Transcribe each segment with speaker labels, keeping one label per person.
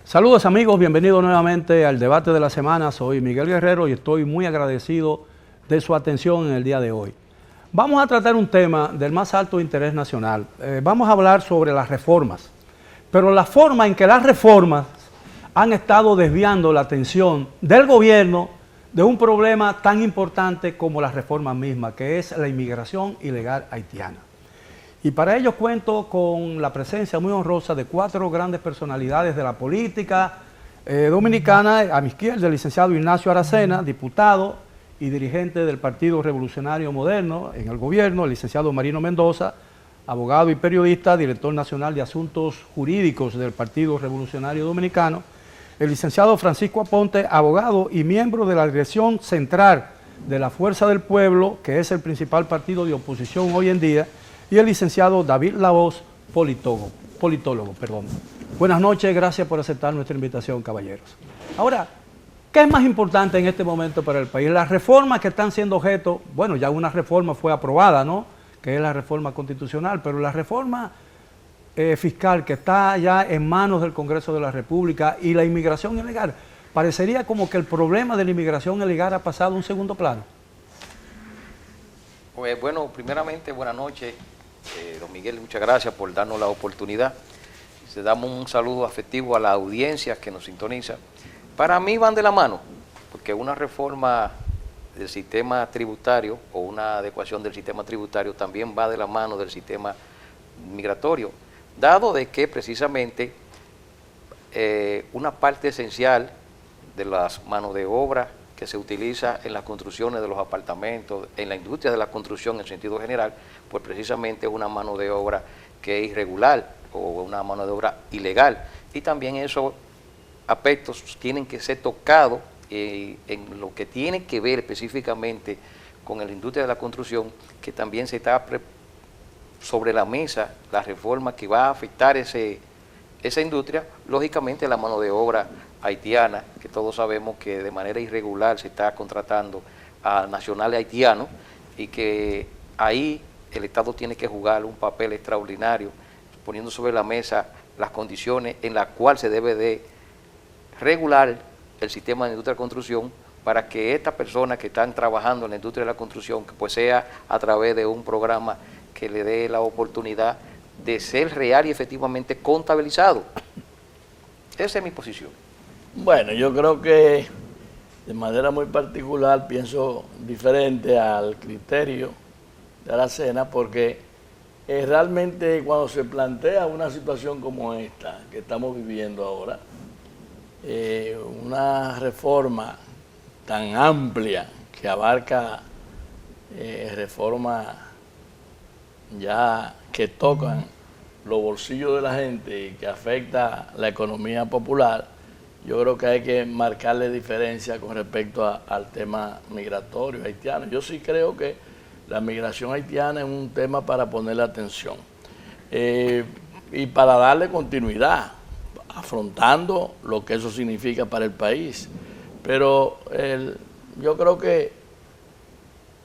Speaker 1: Saludos amigos, bienvenidos nuevamente al debate de la semana. Soy Miguel Guerrero y estoy muy agradecido de su atención en el día de hoy. Vamos a tratar un tema del más alto interés nacional. Vamos a hablar sobre las reformas, pero la forma en que las reformas han estado desviando la atención del gobierno de un problema tan importante como las reformas mismas, que es la inmigración ilegal haitiana. Y para ello cuento con la presencia muy honrosa de 4 grandes personalidades de la política dominicana. A mi izquierda, el licenciado Ignacio Aracena, diputado y dirigente del Partido Revolucionario Moderno en el gobierno; el licenciado Marino Mendoza, abogado y periodista, director nacional de Asuntos Jurídicos del Partido Revolucionario Dominicano; el licenciado Francisco Aponte, abogado y miembro de la Dirección Central de la Fuerza del Pueblo, que es el principal partido de oposición hoy en día; y el licenciado David Lahoz, politólogo. Buenas noches, gracias por aceptar nuestra invitación, caballeros. Ahora, ¿qué es más importante en este momento para el país? Las reformas que están siendo objeto, bueno, ya una reforma fue aprobada, ¿no?, que es la reforma constitucional, pero la reforma fiscal que está ya en manos del Congreso de la República, y la inmigración ilegal, parecería como que el problema de la inmigración ilegal ha pasado a un segundo plano.
Speaker 2: Pues bueno, primeramente, buenas noches. Don Miguel, muchas gracias por darnos la oportunidad. Le damos un saludo afectivo a la audiencia que nos sintoniza. Para mí van de la mano, porque una reforma del sistema tributario o una adecuación del sistema tributario también va de la mano del sistema migratorio, dado de que precisamente una parte esencial de las manos de obra que se utiliza en las construcciones de los apartamentos, en la industria de la construcción en sentido general, pues precisamente es una mano de obra que es irregular o una mano de obra ilegal. Y también esos aspectos tienen que ser tocados en lo que tiene que ver específicamente con la industria de la construcción, que también se está sobre la mesa la reforma que va a afectar esa industria, lógicamente la mano de obra haitiana, que todos sabemos que de manera irregular se está contratando a nacionales haitianos, y que ahí el Estado tiene que jugar un papel extraordinario, poniendo sobre la mesa las condiciones en las cuales se debe de regular el sistema de industria de la construcción, para que estas personas que están trabajando en la industria de la construcción, que pues sea a través de un programa que le dé la oportunidad de ser real y efectivamente contabilizado. Esa es mi posición.
Speaker 3: Bueno, yo creo que de manera muy particular pienso diferente al criterio de Aracena, porque realmente cuando se plantea una situación como esta que estamos viviendo ahora, una reforma tan amplia que abarca reformas ya que tocan los bolsillos de la gente y que afecta la economía popular, yo creo que hay que marcarle diferencia con respecto al tema migratorio haitiano. Yo sí creo que la migración haitiana es un tema para ponerle atención y para darle continuidad, afrontando lo que eso significa para el país. Pero yo creo que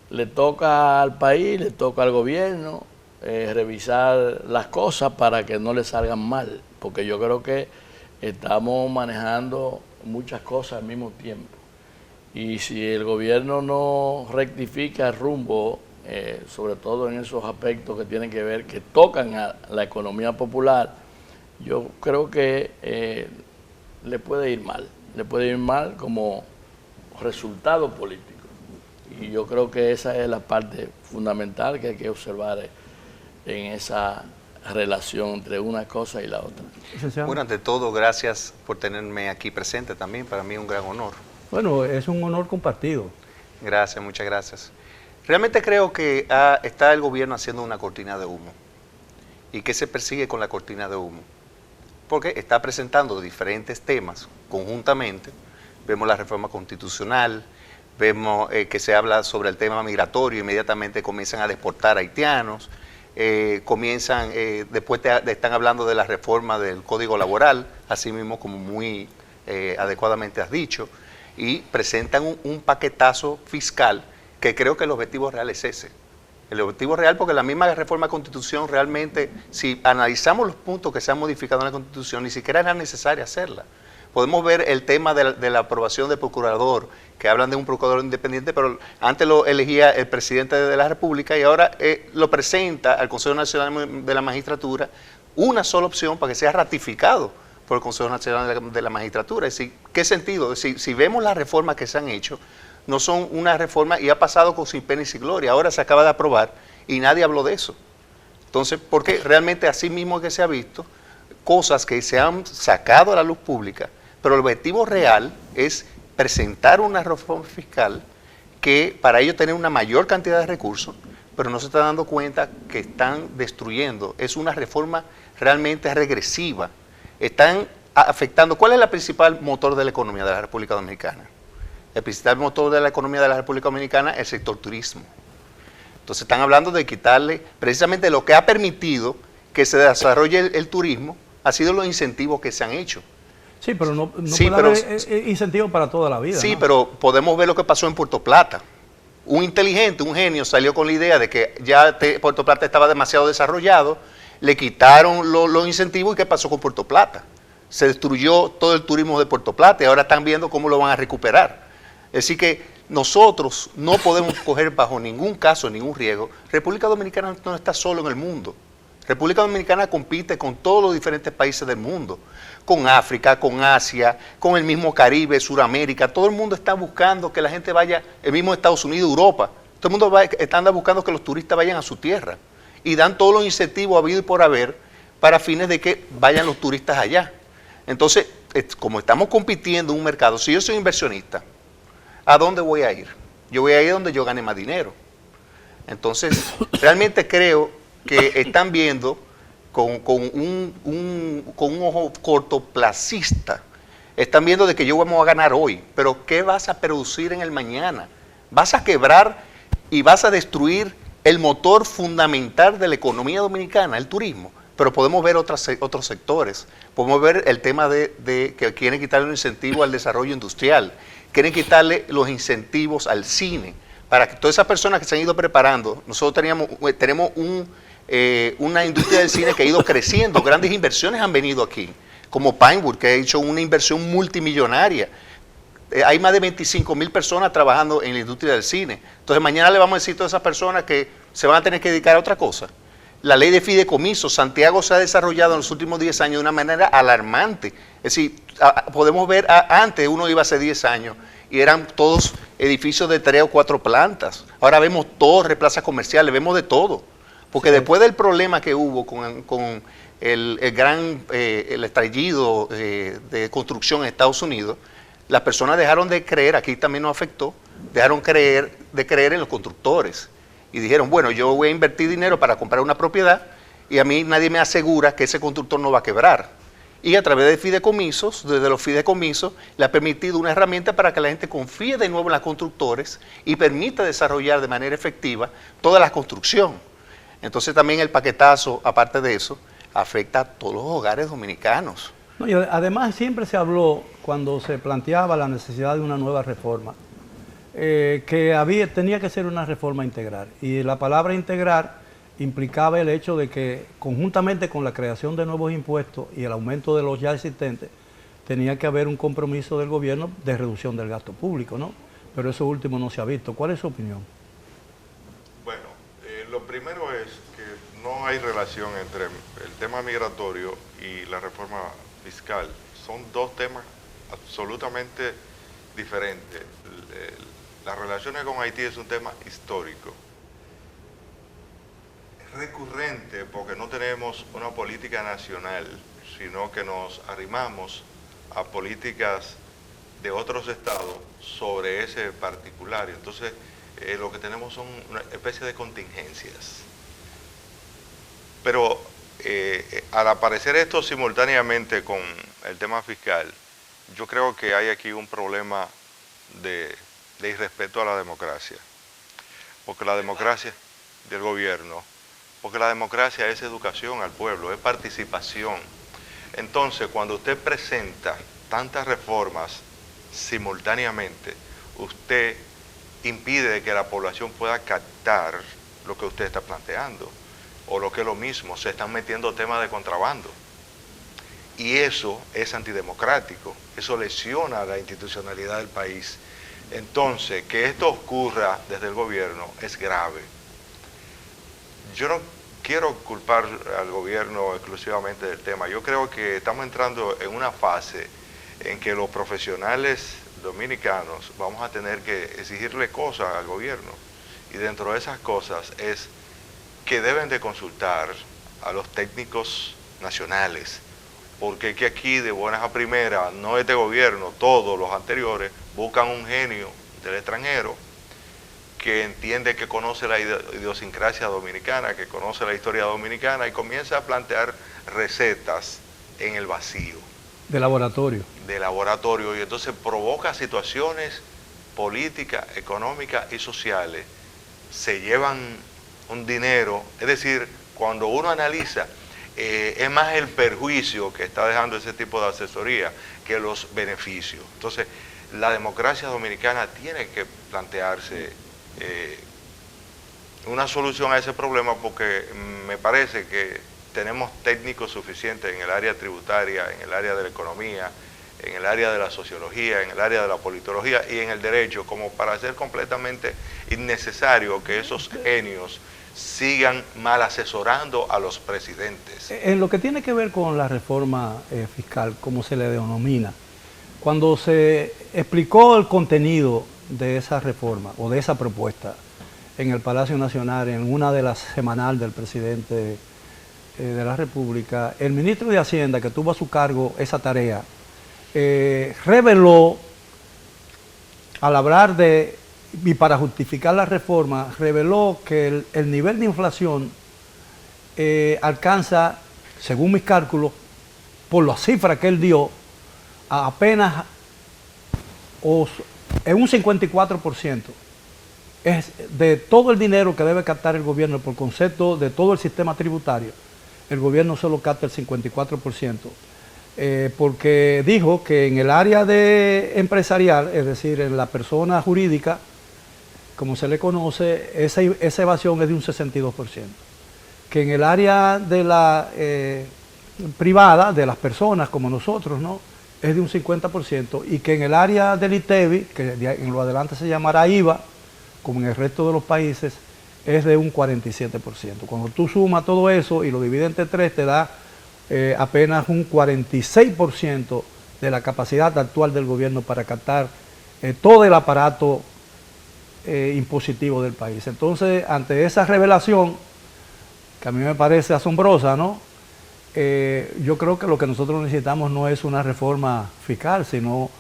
Speaker 3: le toca al país, le toca al gobierno revisar las cosas para que no le salgan mal, porque yo creo que estamos manejando muchas cosas al mismo tiempo. Y si el gobierno no rectifica el rumbo, sobre todo en esos aspectos que tienen que ver, que tocan a la economía popular, yo creo que le puede ir mal como resultado político. Y yo creo que esa es la parte fundamental que hay que observar en esa relación entre una cosa y la otra.
Speaker 4: Bueno, ante todo, gracias por tenerme aquí presente también. Para mí es un gran honor.
Speaker 1: Bueno, es un honor compartido.
Speaker 4: Gracias, muchas gracias. Realmente creo que está el gobierno haciendo una cortina de humo. ¿Y qué se persigue con la cortina de humo? Porque está presentando diferentes temas conjuntamente. Vemos la reforma constitucional, vemos que se habla sobre el tema migratorio, inmediatamente comienzan a deportar haitianos, después están hablando de la reforma del Código Laboral, así mismo como muy adecuadamente has dicho, y presentan un paquetazo fiscal que creo que el objetivo real es ese. El objetivo real, porque la misma reforma de Constitución realmente, si analizamos los puntos que se han modificado en la Constitución, ni siquiera era necesaria hacerla. Podemos ver el tema de la aprobación del procurador, que hablan de un procurador independiente, pero antes lo elegía el presidente de la República y ahora lo presenta al Consejo Nacional de la Magistratura una sola opción para que sea ratificado por el Consejo Nacional de la Magistratura. Es decir, ¿qué sentido? Si vemos las reformas que se han hecho, no son una reforma y ha pasado sin pena y sin gloria. Ahora se acaba de aprobar y nadie habló de eso. Entonces, porque realmente así mismo que se ha visto, cosas que se han sacado a la luz pública, pero el objetivo real es presentar una reforma fiscal que para ello tener una mayor cantidad de recursos, pero no se está dando cuenta que están destruyendo. Es una reforma realmente regresiva. Están afectando. ¿Cuál es el principal motor de la economía de la República Dominicana? El principal motor de la economía de la República Dominicana es el sector turismo. Entonces están hablando de quitarle, precisamente lo que ha permitido que se desarrolle el turismo, ha sido los incentivos que se han hecho.
Speaker 1: Sí, pero no
Speaker 4: Sí,
Speaker 1: puede
Speaker 4: pero-
Speaker 1: haber incentivos para toda la vida.
Speaker 4: Sí,
Speaker 1: ¿no?
Speaker 4: pero podemos ver lo que pasó en Puerto Plata. Un inteligente, un genio salió con la idea de que ya Puerto Plata estaba demasiado desarrollado, le quitaron los incentivos y ¿qué pasó con Puerto Plata? Se destruyó todo el turismo de Puerto Plata y ahora están viendo cómo lo van a recuperar. Es decir que nosotros no podemos coger bajo ningún caso, ningún riesgo. República Dominicana no está solo en el mundo. República Dominicana compite con todos los diferentes países del mundo, con África, con Asia, con el mismo Caribe, Suramérica. Todo el mundo está buscando que la gente vaya, el mismo Estados Unidos, Europa. Todo el mundo anda buscando que los turistas vayan a su tierra y dan todos los incentivos habido y por haber para fines de que vayan los turistas allá. Entonces, como estamos compitiendo en un mercado, si yo soy inversionista, ¿a dónde voy a ir? Yo voy a ir donde yo gane más dinero. Entonces, realmente creo que están viendo con un ojo cortoplacista. Están viendo de que yo vamos a ganar hoy, pero ¿qué vas a producir en el mañana? Vas a quebrar y vas a destruir el motor fundamental de la economía dominicana, el turismo. Pero podemos ver otros sectores. Podemos ver el tema de que quieren quitarle un incentivo al desarrollo industrial, quieren quitarle los incentivos al cine, para que todas esas personas que se han ido preparando, nosotros tenemos una industria del cine que ha ido creciendo, grandes inversiones han venido aquí, como Pinewood, que ha hecho una inversión multimillonaria. Hay más de 25,000 personas trabajando en la industria del cine. Entonces mañana le vamos a decir a todas esas personas que se van a tener que dedicar a otra cosa. La ley de fideicomisos, Santiago se ha desarrollado en los últimos 10 años de una manera alarmante. Es decir, podemos ver, antes uno iba hace 10 años y eran todos edificios de 3 o 4 plantas. Ahora vemos torres, plazas comerciales, vemos de todo. Porque sí, después del problema que hubo con el estallido de construcción en Estados Unidos, las personas dejaron de creer, aquí también nos afectó, dejaron de creer en los constructores. Y dijeron, bueno, yo voy a invertir dinero para comprar una propiedad y a mí nadie me asegura que ese constructor no va a quebrar. Y a través de fideicomisos, desde los fideicomisos, le ha permitido una herramienta para que la gente confíe de nuevo en los constructores y permita desarrollar de manera efectiva toda la construcción. Entonces también el paquetazo, aparte de eso, afecta a todos los hogares dominicanos.
Speaker 1: No, y además siempre se habló, cuando se planteaba la necesidad de una nueva reforma, que tenía que ser una reforma integral. Y la palabra integrar implicaba el hecho de que conjuntamente con la creación de nuevos impuestos y el aumento de los ya existentes, tenía que haber un compromiso del gobierno de reducción del gasto público, ¿no? Pero eso último no se ha visto. ¿Cuál es su opinión?
Speaker 5: Bueno, lo primero es que no hay relación entre el tema migratorio y la reforma fiscal. Son dos temas absolutamente diferentes. Las relaciones con Haití es un tema histórico. Recurrente porque no tenemos una política nacional, sino que nos arrimamos a políticas de otros estados sobre ese particular. Entonces, lo que tenemos son una especie de contingencias. Pero al aparecer esto simultáneamente con el tema fiscal, yo creo que hay aquí un problema de irrespeto a la democracia. Porque la democracia del gobierno, porque la democracia es educación al pueblo, es participación. Entonces, cuando usted presenta tantas reformas simultáneamente, usted impide que la población pueda captar lo que usted está planteando. O lo que es lo mismo, se están metiendo temas de contrabando. y eso es antidemocrático, eso lesiona la institucionalidad del país. Entonces, que esto ocurra desde el gobierno es grave. Yo no quiero culpar al gobierno exclusivamente del tema. Yo creo que estamos entrando en una fase en que los profesionales dominicanos vamos a tener que exigirle cosas al gobierno. Y dentro de esas cosas es que deben de consultar a los técnicos nacionales, porque es que aquí de buenas a primeras, no este gobierno, todos los anteriores, buscan un genio del extranjero que entiende, que conoce la idiosincrasia dominicana, que conoce la historia dominicana y comienza a plantear recetas en el vacío.
Speaker 1: De laboratorio.
Speaker 5: De laboratorio, y entonces provoca situaciones políticas, económicas y sociales. Se llevan un dinero, es decir, cuando uno analiza, es más el perjuicio que está dejando ese tipo de asesoría que los beneficios. Entonces, la democracia dominicana tiene que plantearse una solución a ese problema, porque me parece que tenemos técnicos suficientes en el área tributaria, en el área de la economía, en el área de la sociología, en el área de la politología y en el derecho, como para hacer completamente innecesario que esos genios sigan mal asesorando a los presidentes.
Speaker 1: En lo que tiene que ver con la reforma fiscal, como se le denomina, cuando se explicó el contenido de esa reforma o de esa propuesta en el Palacio Nacional, en una de las semanal del presidente de la República, el ministro de Hacienda, que tuvo a su cargo esa tarea, reveló, al hablar de, y para justificar la reforma, reveló que el nivel de inflación alcanza, según mis cálculos, por las cifras que él dio, a apenas en un 54%. Es de todo el dinero que debe captar el gobierno por concepto de todo el sistema tributario, el gobierno solo capta el 54%. Porque dijo que en el área de empresarial, es decir, en la persona jurídica, como se le conoce, esa evasión es de un 62%. Que en el área de la privada, de las personas como nosotros, ¿no?, es de un 50%, y que en el área del ITEBI, que en lo adelante se llamará IVA, como en el resto de los países, es de un 47%. Cuando tú sumas todo eso y lo divides entre 3, te da apenas un 46% de la capacidad actual del gobierno para captar todo el aparato impositivo del país. Entonces, ante esa revelación, que a mí me parece asombrosa, ¿no?, yo creo que lo que nosotros necesitamos no es una reforma fiscal, sino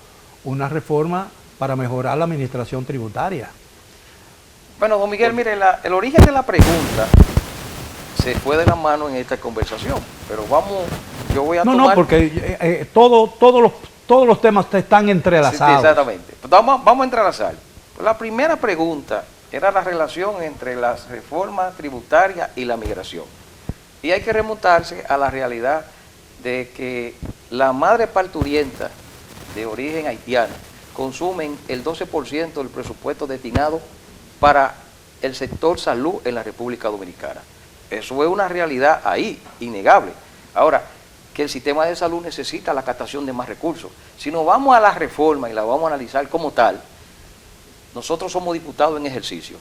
Speaker 1: una reforma para mejorar la administración tributaria.
Speaker 2: Bueno, don Miguel, mire, el origen de la pregunta se fue de la mano en esta conversación, pero yo voy a tomar...
Speaker 1: No, porque todos los temas están entrelazados.
Speaker 2: Sí, exactamente. Vamos a entrelazar. La primera pregunta era la relación entre las reformas tributarias y la migración. Y hay que remontarse a la realidad de que la madre parturienta de origen haitiano consumen el 12% del presupuesto destinado para el sector salud en la República Dominicana. Eso es una realidad ahí, innegable. Ahora, que el sistema de salud necesita la captación de más recursos. Si nos vamos a la reforma y la vamos a analizar como tal, nosotros somos diputados en ejercicio.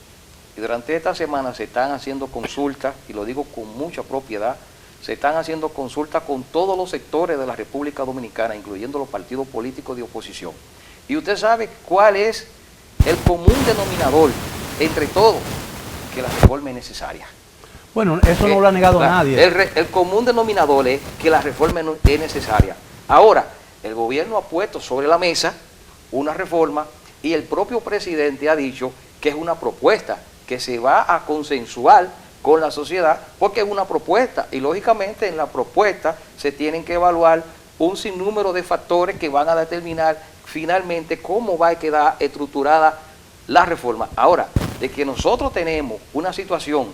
Speaker 2: Y durante esta semana se están haciendo consultas, y lo digo con mucha propiedad, se están haciendo consultas con todos los sectores de la República Dominicana, incluyendo los partidos políticos de oposición. Y usted sabe cuál es el común denominador entre todos, que la reforma es necesaria.
Speaker 1: Bueno, eso no lo ha negado nadie.
Speaker 2: El común denominador es que la reforma es necesaria. Ahora, el gobierno ha puesto sobre la mesa una reforma y el propio presidente ha dicho que es una propuesta que se va a consensuar con la sociedad, porque es una propuesta y lógicamente en la propuesta se tienen que evaluar un sinnúmero de factores que van a determinar finalmente cómo va a quedar estructurada la reforma. Ahora, de que nosotros tenemos una situación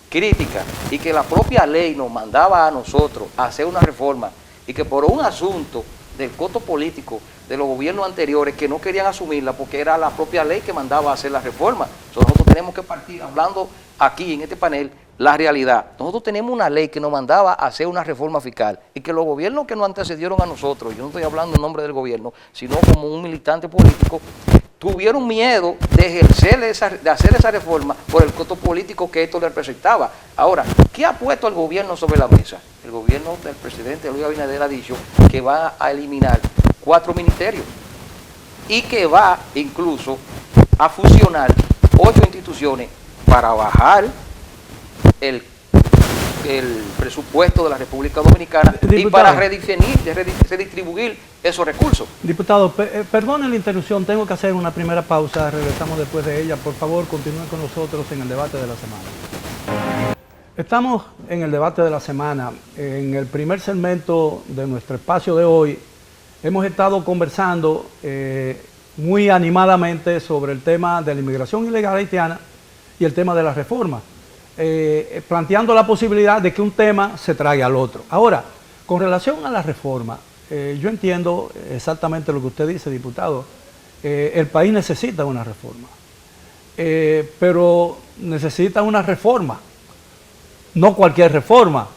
Speaker 2: crítica y que la propia ley nos mandaba a nosotros a hacer una reforma y que por un asunto del costo político de los gobiernos anteriores que no querían asumirla porque era la propia ley que mandaba a hacer la reforma. Entonces nosotros tenemos que partir hablando aquí en este panel la realidad. Nosotros tenemos una ley que nos mandaba a hacer una reforma fiscal y que los gobiernos que nos antecedieron a nosotros, yo no estoy hablando en nombre del gobierno, sino como un militante político, tuvieron miedo de hacer esa reforma por el costo político que esto le representaba. Ahora, ¿qué ha puesto el gobierno sobre la mesa? El gobierno del presidente Luis Abinader ha dicho que va a eliminar 4 ministerios y que va incluso a fusionar 8 instituciones para bajar el presupuesto de la República Dominicana y para redistribuir esos recursos.
Speaker 1: Diputado, perdone la interrupción, tengo que hacer una primera pausa, regresamos después de ella. Por favor, continúen con nosotros en el debate de la semana. Estamos en el debate de la semana. En el primer segmento de nuestro espacio de hoy hemos estado conversando muy animadamente sobre el tema de la inmigración ilegal haitiana y el tema de la reforma, planteando la posibilidad de que un tema se traiga al otro. Ahora, con relación a la reforma, yo entiendo exactamente lo que usted dice, diputado. El país necesita una reforma, pero necesita una reforma, no cualquier reforma.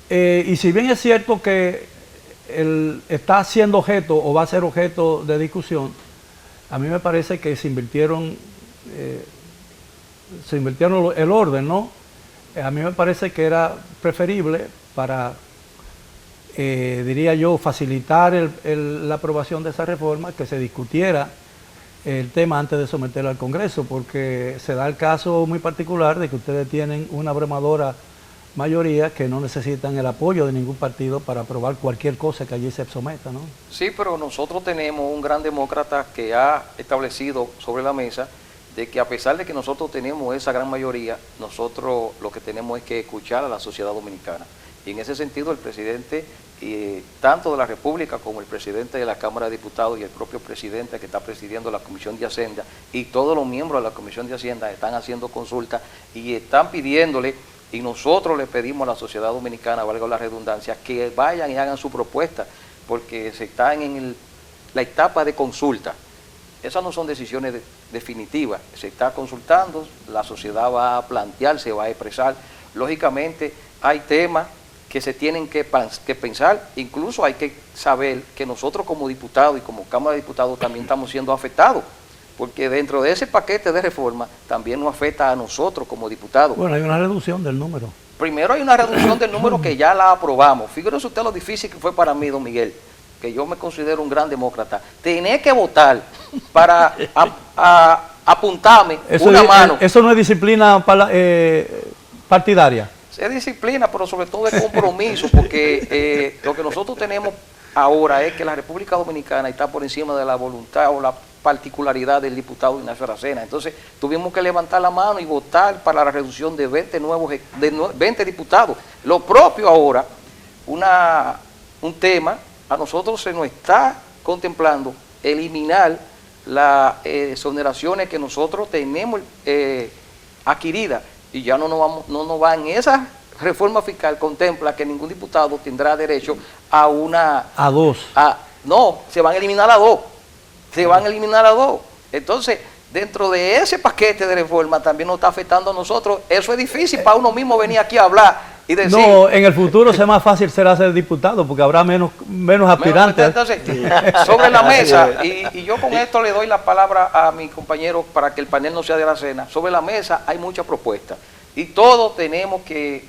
Speaker 1: Y si bien es cierto que está siendo objeto o va a ser objeto de discusión, a mí me parece que se invirtieron el orden, ¿no? A mí me parece que era preferible para, diría yo, facilitar la aprobación de esa reforma, que se discutiera el tema antes de someterlo al Congreso, porque se da el caso muy particular de que ustedes tienen una abrumadora mayoría que no necesitan el apoyo de ningún partido para aprobar cualquier cosa que allí se someta, ¿no?
Speaker 2: Sí, pero nosotros tenemos un gran demócrata que ha establecido sobre la mesa de que a pesar de que nosotros tenemos esa gran mayoría, nosotros lo que tenemos es que escuchar a la sociedad dominicana. Y en ese sentido el presidente, tanto de la República como el presidente de la Cámara de Diputados y el propio presidente que está presidiendo la Comisión de Hacienda y todos los miembros de la Comisión de Hacienda están haciendo consultas y están pidiéndole, y nosotros le pedimos a la sociedad dominicana, valga la redundancia, que vayan y hagan su propuesta, porque se están en la etapa de consulta. Esas no son decisiones definitivas, se está consultando, la sociedad va a plantear, se va a expresar. Lógicamente hay temas que se tienen que pensar, incluso hay que saber que nosotros como diputados y como Cámara de Diputados también estamos siendo afectados, porque dentro de ese paquete de reforma también nos afecta a nosotros como diputados.
Speaker 1: Bueno, hay una reducción del número.
Speaker 2: Primero hay una reducción del número que ya la aprobamos. Fíjese usted lo difícil que fue para mí, don Miguel, que yo me considero un gran demócrata, tener que votar para apuntarme una mano.
Speaker 1: Eso no es disciplina partidaria.
Speaker 2: Es disciplina, pero sobre todo es compromiso, porque lo que nosotros tenemos ahora es que la República Dominicana está por encima de la voluntad o la particularidad del diputado Ignacio Aracena. Entonces tuvimos que levantar la mano y votar para la reducción de 20 diputados. Lo propio ahora, un tema, a nosotros se nos está contemplando eliminar las exoneraciones que nosotros tenemos adquiridas, y ya no nos va en esa reforma fiscal, contempla que ningún diputado tendrá derecho a una...
Speaker 1: A dos.
Speaker 2: No, se van a eliminar a dos. Se van a eliminar a dos. Entonces, dentro de ese paquete de reforma también nos está afectando a nosotros. Eso es difícil para uno mismo venir aquí a hablar y decir...
Speaker 1: No, en el futuro será más fácil ser diputado porque habrá menos aspirantes.
Speaker 2: Entonces, sobre la mesa, y yo con esto le doy la palabra a mi compañero para que el panel no sea de Aracena. Sobre la mesa hay muchas propuestas y todos tenemos que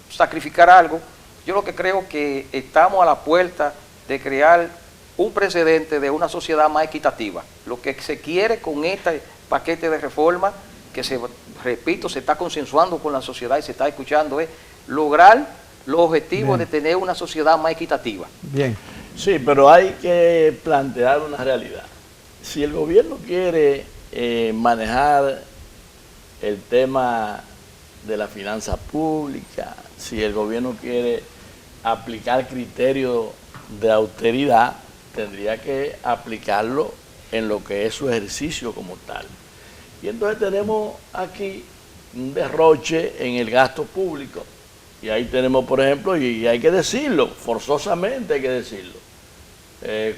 Speaker 2: sacrificar algo. Yo lo que creo que estamos a la puerta de crear un precedente de una sociedad más equitativa. Lo que se quiere con este paquete de reforma, que repito, se está consensuando con la sociedad y se está escuchando, es lograr los objetivos de tener una sociedad más equitativa.
Speaker 1: Bien.
Speaker 3: Sí, pero hay que plantear una realidad. Si el gobierno quiere manejar el tema de la finanza pública, si el gobierno quiere aplicar criterios de austeridad, tendría que aplicarlo en lo que es su ejercicio como tal. Y entonces tenemos aquí un derroche en el gasto público. Y ahí tenemos, por ejemplo, y hay que decirlo, forzosamente hay que decirlo.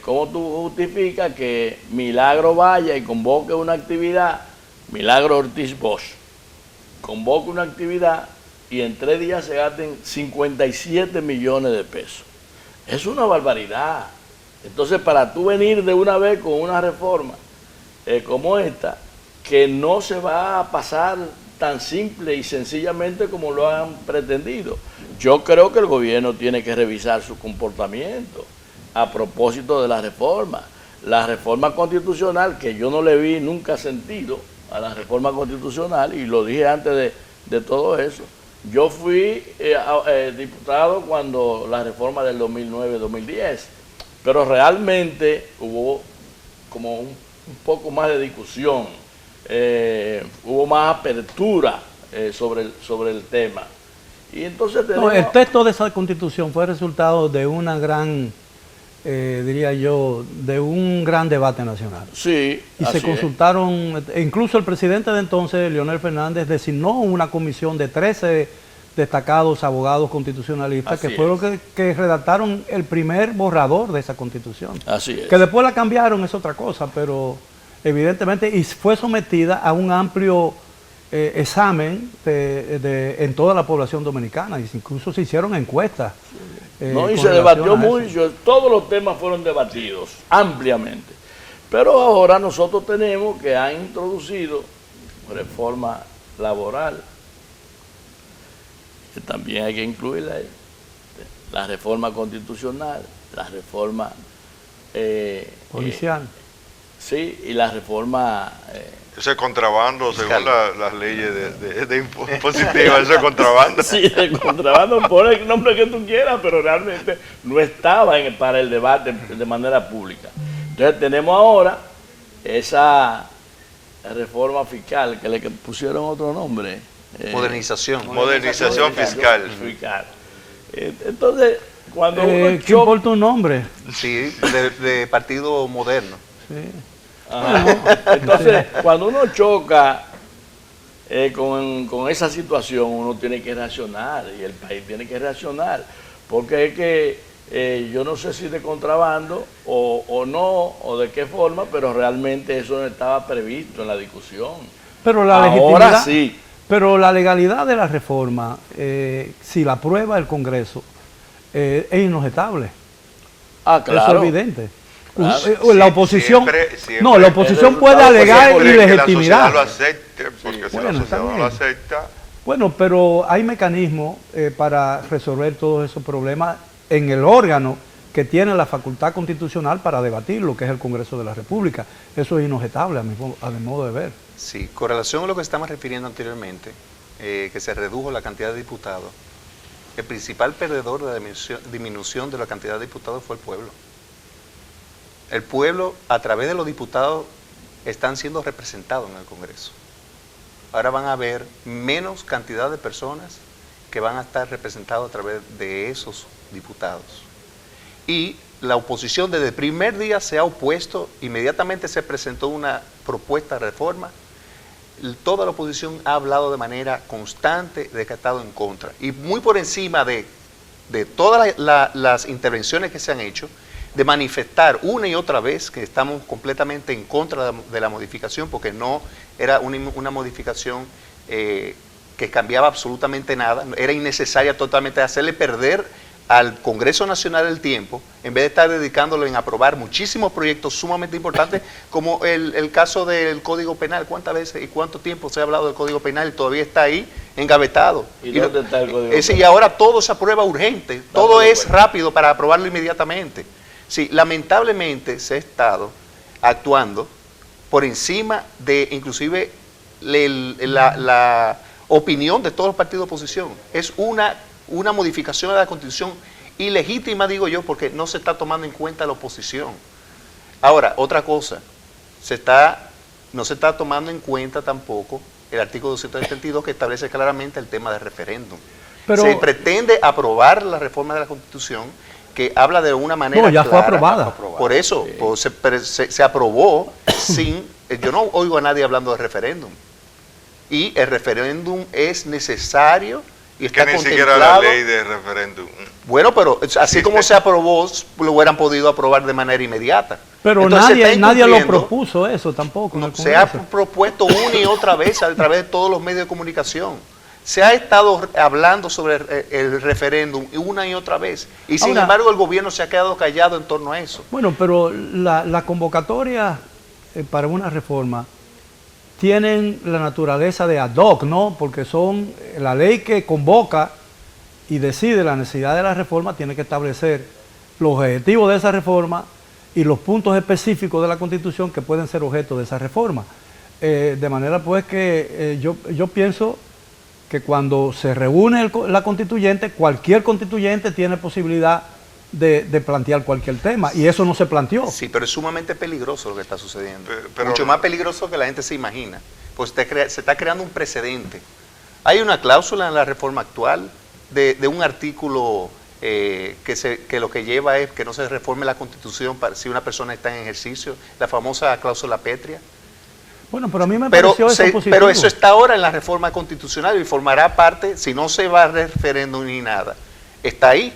Speaker 3: ¿Cómo tú justificas que Milagro vaya y convoque una actividad, Milagro Ortiz Bosch, convoque una actividad y en 3 días se gasten 57 millones de pesos. Es una barbaridad. Entonces, para tú venir de una vez con una reforma como esta, que no se va a pasar tan simple y sencillamente como lo han pretendido. Yo creo que el gobierno tiene que revisar su comportamiento a propósito de la reforma. La reforma constitucional, que yo no le vi nunca sentido a la reforma constitucional, y lo dije antes de todo eso. Yo fui diputado cuando la reforma del 2009-2010, pero realmente hubo como un poco más de discusión, hubo más apertura sobre el tema. Y entonces tenemos...
Speaker 1: el texto de esa Constitución fue resultado de una gran, diría yo, de un gran debate nacional.
Speaker 3: Sí,
Speaker 1: y se consultaron, incluso el presidente de entonces, Leonel Fernández, designó una comisión de 13 destacados abogados constitucionalistas que fueron que redactaron el primer borrador de esa Constitución.
Speaker 3: Así es.
Speaker 1: Que después la cambiaron, es otra cosa, pero evidentemente, y fue sometida a un amplio examen en toda la población dominicana, y incluso se hicieron encuestas.
Speaker 3: Y se debatió mucho, todos los temas fueron debatidos ampliamente. Pero ahora nosotros tenemos que han introducido reforma laboral, que también hay que incluirla ahí, la reforma constitucional, la reforma
Speaker 1: policial.
Speaker 3: Sí, y la reforma...
Speaker 5: Eso es contrabando, según las leyes de impositiva, eso es contrabando.
Speaker 3: Sí, de contrabando, pon el nombre que tú quieras, pero realmente no estaba para el debate de manera pública. Entonces tenemos ahora esa reforma fiscal, que le pusieron otro nombre.
Speaker 5: Modernización fiscal.
Speaker 3: Entonces, cuando uno choca...
Speaker 1: ¿Qué importa un nombre?
Speaker 4: Sí, de Partido Moderno.
Speaker 1: Sí.
Speaker 3: Entonces, cuando uno choca con esa situación, uno tiene que reaccionar, y el país tiene que reaccionar, porque es que yo no sé si de contrabando o no, o de qué forma, pero realmente eso no estaba previsto en la discusión.
Speaker 1: Pero la
Speaker 3: Ahora
Speaker 1: legitimidad,
Speaker 3: sí.
Speaker 1: Pero la legalidad de la reforma, si la aprueba el Congreso, es inobjetable.
Speaker 3: Claro.
Speaker 1: Eso es evidente.
Speaker 5: Claro.
Speaker 1: La oposición,
Speaker 5: siempre,
Speaker 1: no, la oposición puede alegar ilegitimidad.
Speaker 5: Que la sociedad lo acepte, porque si la sociedad no lo acepta...
Speaker 1: Bueno, pero hay mecanismos para resolver todos esos problemas en el órgano que tiene la facultad constitucional para debatirlo, que es el Congreso de la República. Eso es inobjetable a mi modo de ver.
Speaker 4: Sí, con relación a lo que estamos refiriendo anteriormente, que se redujo la cantidad de diputados, el principal perdedor de la disminución de la cantidad de diputados fue el pueblo. El pueblo, a través de los diputados, están siendo representados en el Congreso. Ahora van a haber menos cantidad de personas que van a estar representados a través de esos diputados. Y la oposición desde el primer día se ha opuesto, inmediatamente se presentó una propuesta de reforma, toda la oposición ha hablado de manera constante de que ha estado en contra. Y muy por encima de todas las intervenciones que se han hecho, de manifestar una y otra vez que estamos completamente en contra de la modificación, porque no era una modificación que cambiaba absolutamente nada, era innecesaria totalmente, hacerle perder al Congreso Nacional el tiempo, en vez de estar dedicándolo en aprobar muchísimos proyectos sumamente importantes, como el caso del Código Penal. ¿Cuántas veces y cuánto tiempo se ha hablado del Código Penal y todavía está ahí engavetado?
Speaker 3: ¿Y dónde está el Código Penal?
Speaker 4: Y ahora todo se aprueba urgente, todo es rápido para aprobarlo inmediatamente. Sí, lamentablemente se ha estado actuando por encima de inclusive la opinión de todos los partidos de oposición. Es una modificación de la Constitución ilegítima, digo yo, porque no se está tomando en cuenta la oposición. Ahora, otra cosa, no se está tomando en cuenta tampoco el artículo 272 que establece claramente el tema del referéndum. Se pretende aprobar la reforma de la Constitución que habla de una manera
Speaker 1: ya
Speaker 4: clara.
Speaker 1: fue aprobada.
Speaker 4: Por eso, pues, se aprobó sin... Yo no oigo a nadie hablando de referéndum. Y el referéndum es necesario y está
Speaker 5: que ni
Speaker 4: contemplado.
Speaker 5: siquiera la ley de referéndum.
Speaker 4: Bueno, pero así como se aprobó, lo hubieran podido aprobar de manera inmediata.
Speaker 1: Pero
Speaker 4: entonces,
Speaker 1: nadie lo propuso eso tampoco.
Speaker 4: No, se ha propuesto una y otra vez a través de todos los medios de comunicación. Se ha estado hablando sobre el referéndum una y otra vez, y sin embargo el gobierno se ha quedado callado en torno a eso.
Speaker 1: Bueno, pero la convocatoria para una reforma tienen la naturaleza de ad hoc, ¿no? Porque son la ley que convoca y decide la necesidad de la reforma, tiene que establecer los objetivos de esa reforma y los puntos específicos de la Constitución que pueden ser objeto de esa reforma. De manera pues que yo pienso que cuando se reúne la constituyente, cualquier constituyente tiene posibilidad de plantear cualquier tema, y eso no se planteó.
Speaker 4: Sí, pero es sumamente peligroso lo que está sucediendo. Mucho más peligroso que la gente se imagina, pues se está creando un precedente. Hay una cláusula en la reforma actual de un artículo que lo que lleva es que no se reforme la Constitución si una persona está en ejercicio, la famosa cláusula pétrea.
Speaker 1: Bueno, pero a mí me pareció eso positivo.
Speaker 4: Pero eso está ahora en la reforma constitucional y formará parte, si no se va a referéndum ni nada, está ahí.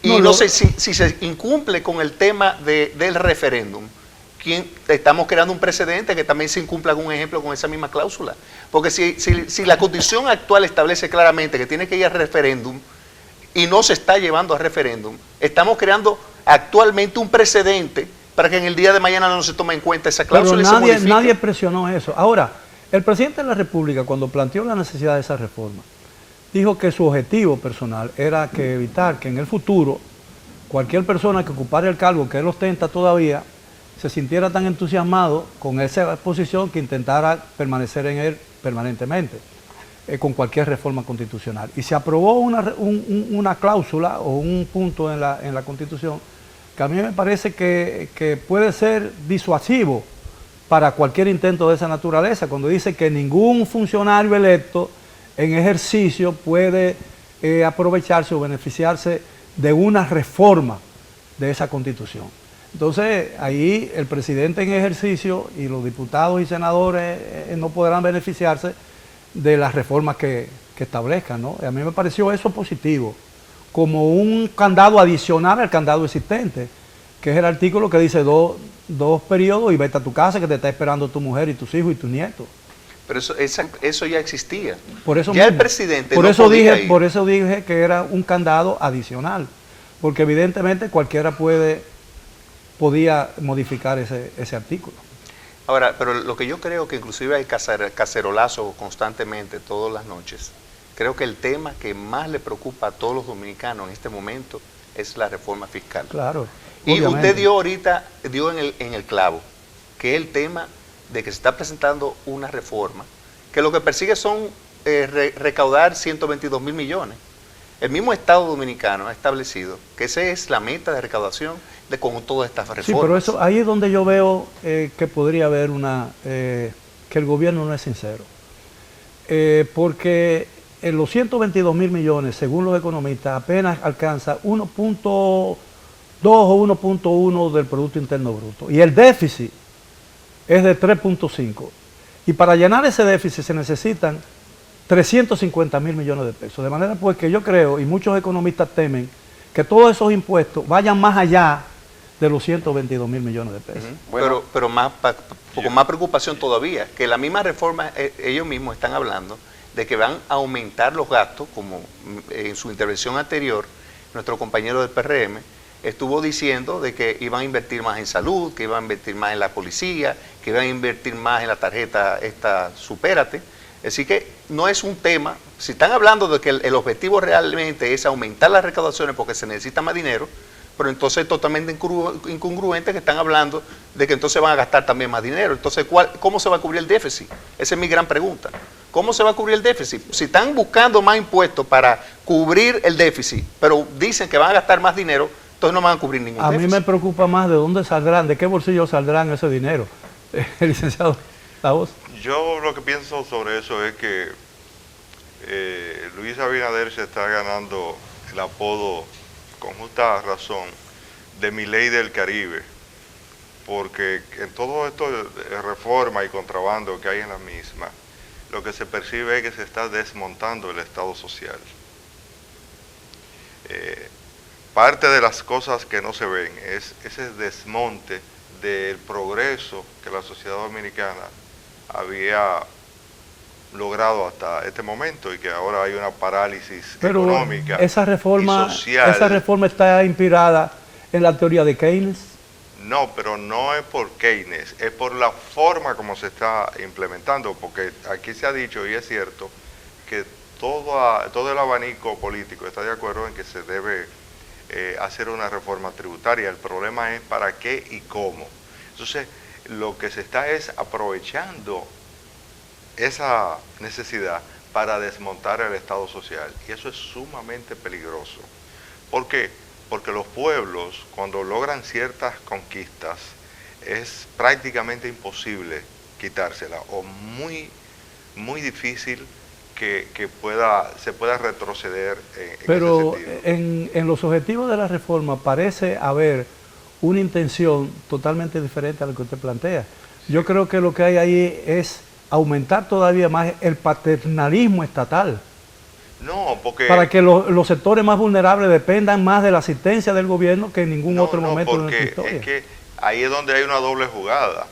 Speaker 4: Y no sé si se incumple con el tema del referéndum. Estamos creando un precedente que también se incumpla con un ejemplo con esa misma cláusula. Porque si la Constitución actual establece claramente que tiene que ir al referéndum y no se está llevando a referéndum, estamos creando actualmente un precedente para que en el día de mañana no se tome en cuenta esa cláusula.
Speaker 1: Pero nadie presionó eso. Ahora, el presidente de la República, cuando planteó la necesidad de esa reforma, dijo que su objetivo personal era que evitar que en el futuro cualquier persona que ocupara el cargo que él ostenta todavía se sintiera tan entusiasmado con esa posición que intentara permanecer en él permanentemente, con cualquier reforma constitucional. Y se aprobó una cláusula o un punto en la Constitución que a mí me parece que puede ser disuasivo para cualquier intento de esa naturaleza, cuando dice que ningún funcionario electo en ejercicio puede aprovecharse o beneficiarse de una reforma de esa Constitución. Entonces, ahí el presidente en ejercicio y los diputados y senadores no podrán beneficiarse de las reformas que establezcan, ¿no? A mí me pareció eso positivo, como un candado adicional al candado existente, que es el artículo que dice dos periodos y vete a tu casa que te está esperando tu mujer y tus hijos y tus nietos.
Speaker 4: Pero eso ya existía.
Speaker 1: Por eso
Speaker 4: ya
Speaker 1: mismo.
Speaker 4: El presidente
Speaker 1: por eso dije que era un candado adicional, porque evidentemente cualquiera podía modificar ese artículo.
Speaker 4: Ahora, pero lo que yo creo que inclusive hay cacerolazo constantemente todas las noches, creo que el tema que más le preocupa a todos los dominicanos en este momento es la reforma fiscal.
Speaker 1: Claro.
Speaker 4: Y
Speaker 1: obviamente.
Speaker 4: usted dio en el clavo, que es el tema de que se está presentando una reforma que lo que persigue son recaudar 122 mil millones. El mismo Estado Dominicano ha establecido que esa es la meta de recaudación con todas estas reformas.
Speaker 1: Sí, pero eso ahí es donde yo veo que podría haber que el gobierno no es sincero. Porque los 122 mil millones, según los economistas, apenas alcanza 1.2 o 1.1 del Producto Interno Bruto. Y el déficit es de 3.5. Y para llenar ese déficit se necesitan 350 mil millones de pesos. De manera pues que yo creo, y muchos economistas temen, que todos esos impuestos vayan más allá de los 122 mil millones de pesos.
Speaker 4: Bueno, pero con más preocupación todavía, que la misma reforma, ellos mismos están hablando de que van a aumentar los gastos, como en su intervención anterior, nuestro compañero del PRM estuvo diciendo de que iban a invertir más en salud, que iban a invertir más en la policía, que iban a invertir más en la tarjeta Supérate. Así que no es un tema, si están hablando de que el objetivo realmente es aumentar las recaudaciones porque se necesita más dinero, pero entonces es totalmente incongruente que están hablando de que entonces van a gastar también más dinero. Entonces, ¿cómo se va a cubrir el déficit? Esa es mi gran pregunta. ¿Cómo se va a cubrir el déficit? Si están buscando más impuestos para cubrir el déficit, pero dicen que van a gastar más dinero, entonces no van a cubrir ningún déficit.
Speaker 1: A mí me preocupa más de dónde saldrán, de qué bolsillo saldrán ese dinero. Licenciado Laos.
Speaker 5: Yo lo que pienso sobre eso es que Luis Abinader se está ganando el apodo, con justa razón, de Milei del Caribe, porque en todo esto de reforma y contrabando que hay en la misma, lo que se percibe es que se está desmontando el Estado social. Parte de las cosas que no se ven es ese desmonte del progreso que la sociedad dominicana había logrado hasta este momento y que ahora hay una parálisis
Speaker 1: Pero
Speaker 5: económica
Speaker 1: esa reforma,
Speaker 5: y social.
Speaker 1: esa reforma está inspirada en la teoría de Keynes.
Speaker 5: No, pero no es por Keynes, es por la forma como se está implementando, porque aquí se ha dicho, y es cierto, que todo el abanico político está de acuerdo en que se debe hacer una reforma tributaria. El problema es para qué y cómo. Entonces, lo que se está es aprovechando esa necesidad para desmontar el Estado social, y eso es sumamente peligroso. ¿Por qué? Porque los pueblos, cuando logran ciertas conquistas, es prácticamente imposible quitársela, o muy, muy difícil que se pueda retroceder en
Speaker 1: Pero
Speaker 5: ese sentido.
Speaker 1: en los objetivos de la reforma parece haber una intención totalmente diferente a lo que usted plantea. Yo creo que lo que hay ahí es aumentar todavía más el paternalismo estatal.
Speaker 5: No, porque...
Speaker 1: Para que los sectores más vulnerables dependan más de la asistencia del gobierno que en ningún otro momento de nuestra historia.
Speaker 5: Es que ahí es donde hay una doble jugada.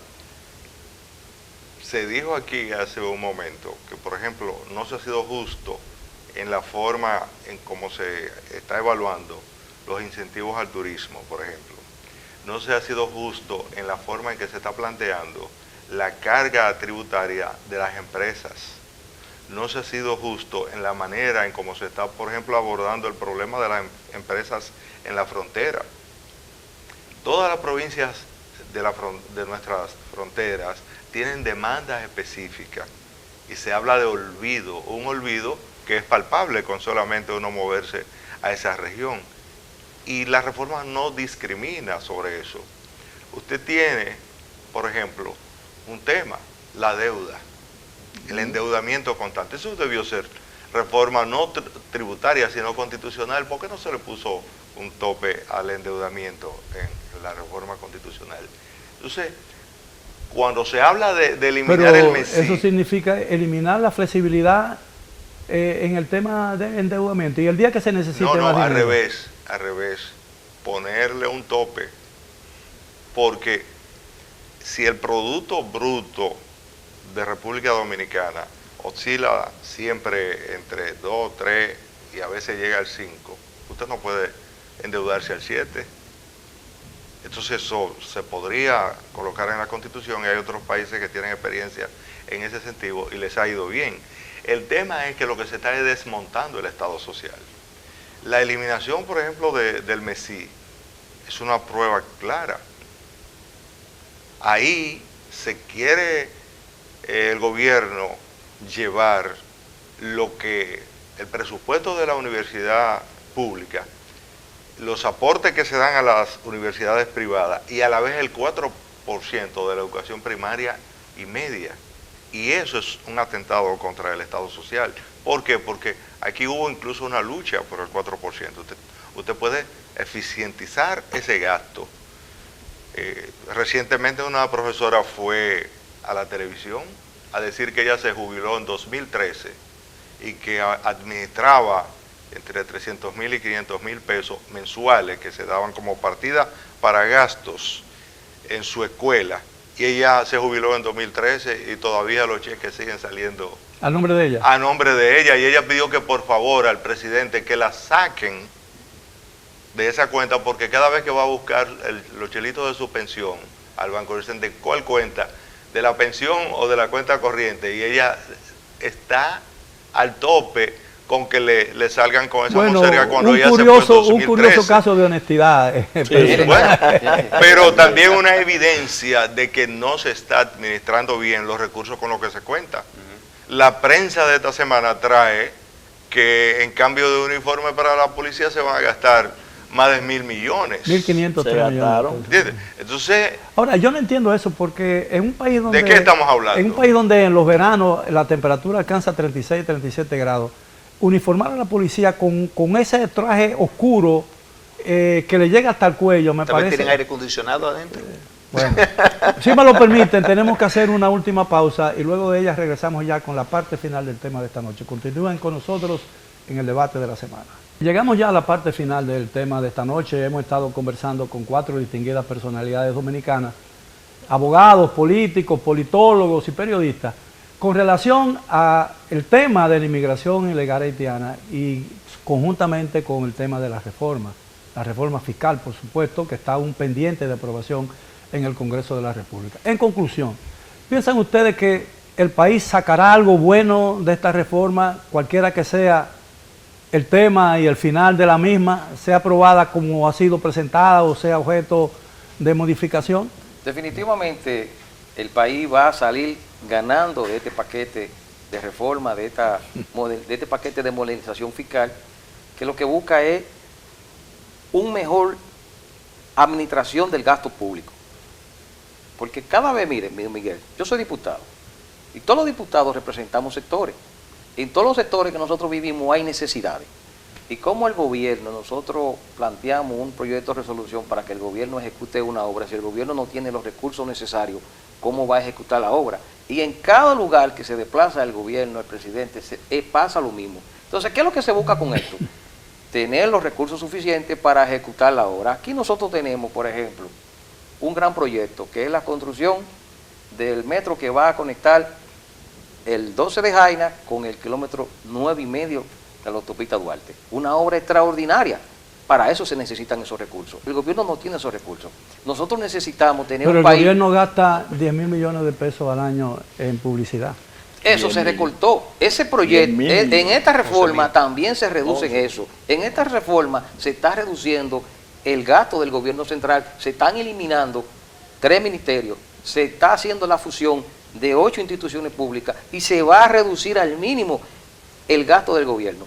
Speaker 5: Se dijo aquí hace un momento que, por ejemplo, no se ha sido justo en la forma en cómo se está evaluando los incentivos al turismo, por ejemplo. No se ha sido justo en la forma en que se está planteando la carga tributaria de las empresas. No se ha sido justo en la manera en cómo se está, por ejemplo, abordando el problema de las empresas en la frontera. Todas las provincias de nuestras fronteras tienen demandas específicas y se habla de olvido, un olvido que es palpable con solamente uno moverse a esa región. Y la reforma no discrimina sobre eso. Usted tiene, por ejemplo, un tema, la deuda, el endeudamiento constante. Eso debió ser reforma no tributaria, sino constitucional. ¿Por qué no se le puso un tope al endeudamiento en la reforma constitucional? Entonces, cuando se habla de eliminar el MESI...
Speaker 1: Eso significa eliminar la flexibilidad en el tema de endeudamiento. Y el día que se necesite más dinero.
Speaker 5: Al revés, ponerle un tope, porque si el Producto Bruto de República Dominicana oscila siempre entre 2, 3 y a veces llega al 5, usted no puede endeudarse al 7. Entonces eso se podría colocar en la Constitución, y hay otros países que tienen experiencia en ese sentido y les ha ido bien. El tema es que lo que se está es desmontando el Estado social. La eliminación, por ejemplo, del MESI es una prueba clara. Ahí se quiere el gobierno llevar lo que el presupuesto de la universidad pública, los aportes que se dan a las universidades privadas y a la vez el 4% de la educación primaria y media. Y eso es un atentado contra el Estado social. ¿Por qué? Porque aquí hubo incluso una lucha por el 4%. Usted puede eficientizar ese gasto. Recientemente una profesora fue a la televisión a decir que ella se jubiló en 2013 y que administraba entre 300,000 y 500,000 pesos mensuales que se daban como partida para gastos en su escuela. Y ella se jubiló en 2013 y todavía los cheques siguen saliendo.
Speaker 1: ¿A nombre de ella?
Speaker 5: A nombre de ella. Y ella pidió que por favor al presidente que la saquen de esa cuenta, porque cada vez que va a buscar los chelitos de su pensión al banco, dicen de cuál cuenta, de la pensión o de la cuenta corriente. Y ella está al tope con que le salgan con esa monserga cuando ella se fue en 2013.
Speaker 1: Un curioso caso de honestidad.
Speaker 5: Bueno, pero también una evidencia de que no se está administrando bien los recursos con los que se cuenta. La prensa de esta semana trae que en cambio de uniforme para la policía se van a gastar más de 1.000 millones.
Speaker 1: 1.503 millones.
Speaker 5: ¿Entiendes? Entonces...
Speaker 1: Ahora, yo no entiendo eso porque en un país donde...
Speaker 5: ¿De qué estamos hablando?
Speaker 1: En un país donde en los veranos la temperatura alcanza 36, 37 grados, uniformar a la policía con ese traje oscuro que le llega hasta el cuello, me
Speaker 4: ¿También
Speaker 1: parece...
Speaker 4: tienen aire acondicionado adentro?
Speaker 1: Bueno, si me lo permiten, tenemos que hacer una última pausa y luego de ella regresamos ya con la parte final del tema de esta noche. Continúen con nosotros en el debate de la semana. Llegamos ya a la parte final del tema de esta noche. Hemos estado conversando con 4 distinguidas personalidades dominicanas, abogados, políticos, politólogos y periodistas, Con relación al tema de la inmigración ilegal haitiana y conjuntamente con el tema de la reforma fiscal, por supuesto, que está aún pendiente de aprobación en el Congreso de la República. En conclusión, ¿piensan ustedes que el país sacará algo bueno de esta reforma, cualquiera que sea el tema y el final de la misma, sea aprobada como ha sido presentada o sea objeto de modificación?
Speaker 2: Definitivamente el país va a salir ganando de este paquete de reforma, de este paquete de modernización fiscal, que lo que busca es una mejor administración del gasto público. Porque cada vez, mire, Miguel, yo soy diputado y todos los diputados representamos sectores. En todos los sectores que nosotros vivimos hay necesidades. Y como el gobierno, nosotros planteamos un proyecto de resolución para que el gobierno ejecute una obra. Si el gobierno no tiene los recursos necesarios, ¿cómo va a ejecutar la obra? Y en cada lugar que se desplaza el gobierno, el presidente, pasa lo mismo. Entonces, ¿qué es lo que se busca con esto? Tener los recursos suficientes para ejecutar la obra. Aquí nosotros tenemos, por ejemplo, un gran proyecto, que es la construcción del metro que va a conectar el 12 de Jaina con el kilómetro 9,5 de la autopista Duarte. Una obra extraordinaria. Para eso se necesitan esos recursos. El gobierno no tiene esos recursos. Nosotros necesitamos tener
Speaker 1: Pero
Speaker 2: un país...
Speaker 1: Pero el gobierno gasta 10.000 millones de pesos al año en publicidad.
Speaker 2: Eso se recortó. Ese proyecto, en esta reforma también se reduce en eso. En esta reforma se está reduciendo el gasto del gobierno central, se están eliminando 3 ministerios, se está haciendo la fusión de 8 instituciones públicas y se va a reducir al mínimo el gasto del gobierno.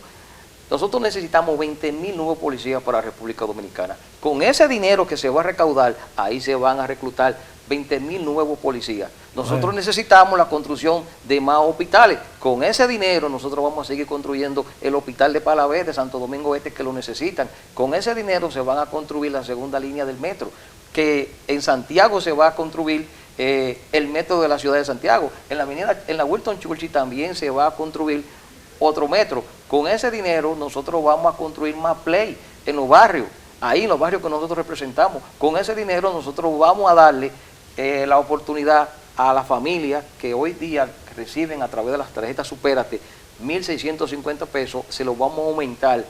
Speaker 2: Nosotros necesitamos 20.000 nuevos policías para la República Dominicana. Con ese dinero que se va a recaudar, ahí se van a reclutar 20.000 nuevos policías. Nosotros necesitamos la construcción de más hospitales. Con ese dinero nosotros vamos a seguir construyendo el hospital de Palavés, de Santo Domingo Este, que lo necesitan. Con ese dinero se van a construir la segunda línea del metro, que en Santiago se va a construir el metro de la ciudad de Santiago. En la Wilton Churchill también se va a construir otro metro. Con ese dinero nosotros vamos a construir más play en los barrios, ahí en los barrios que nosotros representamos. Con ese dinero nosotros vamos a darle la oportunidad a las familias que hoy día reciben a través de las tarjetas Supérate 1.650 pesos, se los vamos a aumentar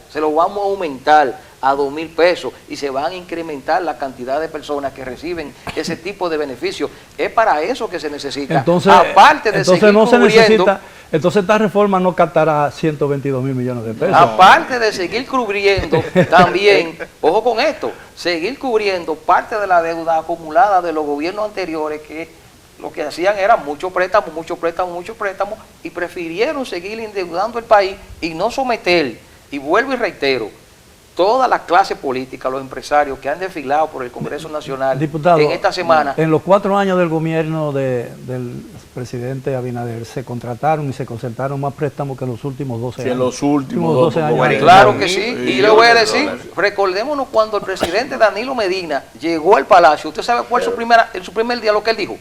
Speaker 2: a 2.000 pesos y se van a incrementar la cantidad de personas que reciben ese tipo de beneficios. Es para eso que se necesita.
Speaker 1: Entonces,
Speaker 2: aparte de seguir cubriendo,
Speaker 1: entonces esta reforma no captará 122.000 millones de pesos.
Speaker 2: Aparte de seguir cubriendo también, ojo con esto, seguir cubriendo parte de la deuda acumulada de los gobiernos anteriores, que lo que hacían era muchos préstamos, y prefirieron seguir endeudando el país y no someter, y vuelvo y reitero, toda la clase política, los empresarios que han desfilado por el Congreso Nacional
Speaker 1: Diputado,
Speaker 2: en esta semana.
Speaker 1: En los 4 años del gobierno del presidente Abinader se contrataron y se concertaron más préstamos que en los últimos 12 años.
Speaker 3: En los últimos 12
Speaker 1: años.
Speaker 2: Claro que sí, y le voy a decir, recordémonos cuando el presidente Danilo Medina llegó al Palacio. ¿Usted sabe cuál en su primer día lo que él dijo?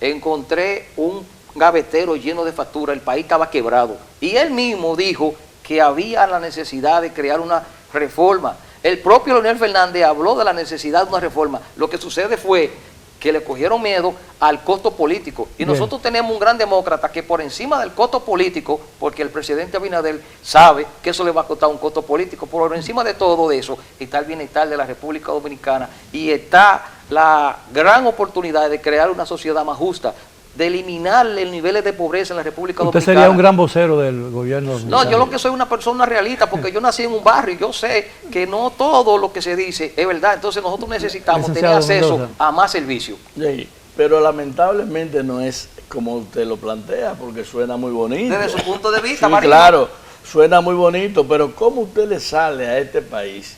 Speaker 2: Encontré un gavetero lleno de facturas, el país estaba quebrado. Y él mismo dijo que había la necesidad de crear una reforma. El propio Leonel Fernández habló de la necesidad de una reforma. Lo que sucede fue que le cogieron miedo al costo político. Y nosotros tenemos un gran demócrata que por encima del costo político, porque el presidente Abinader sabe que eso le va a costar un costo político, por encima de todo eso está el bienestar de la República Dominicana y está la gran oportunidad de crear una sociedad más justa, de eliminar el nivel de pobreza en la República Dominicana.
Speaker 1: Usted sería un gran vocero del gobierno dominicano.
Speaker 2: No, yo lo que soy una persona realista, porque yo nací en un barrio y yo sé que no todo lo que se dice es verdad. Entonces nosotros necesitamos tener acceso a más servicios.
Speaker 3: Sí, pero lamentablemente no es como usted lo plantea, porque suena muy bonito.
Speaker 2: Desde su punto de vista,
Speaker 3: sí,
Speaker 2: Marino.
Speaker 3: Claro, suena muy bonito, pero ¿cómo usted le sale a este país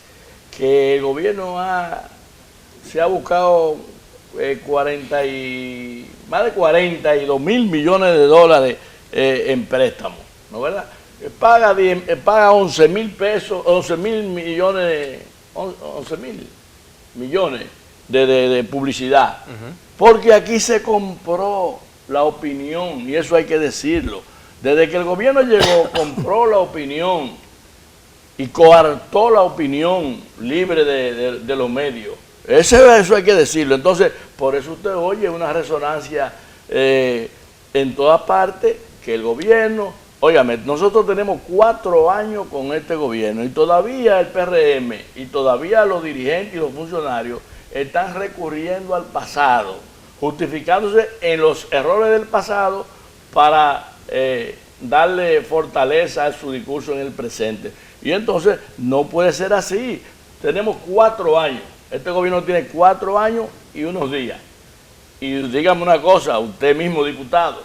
Speaker 3: que el gobierno se ha buscado más de 42.000 millones de dólares en préstamos, ¿no es verdad? Paga 11.000 pesos, 11.000 millones, 11.000 millones de publicidad, porque aquí se compró la opinión, y eso hay que decirlo. Desde que el gobierno llegó, compró la opinión y coartó la opinión libre de los medios. Eso hay que decirlo. Entonces, por eso usted oye una resonancia en todas partes que el gobierno, óigame, nosotros tenemos 4 años con este gobierno y todavía el PRM y todavía los dirigentes y los funcionarios están recurriendo al pasado, justificándose en los errores del pasado para darle fortaleza a su discurso en el presente. Y entonces no puede ser así. Tenemos 4 años. Este gobierno tiene 4 años y unos días. Y dígame una cosa, usted mismo diputado,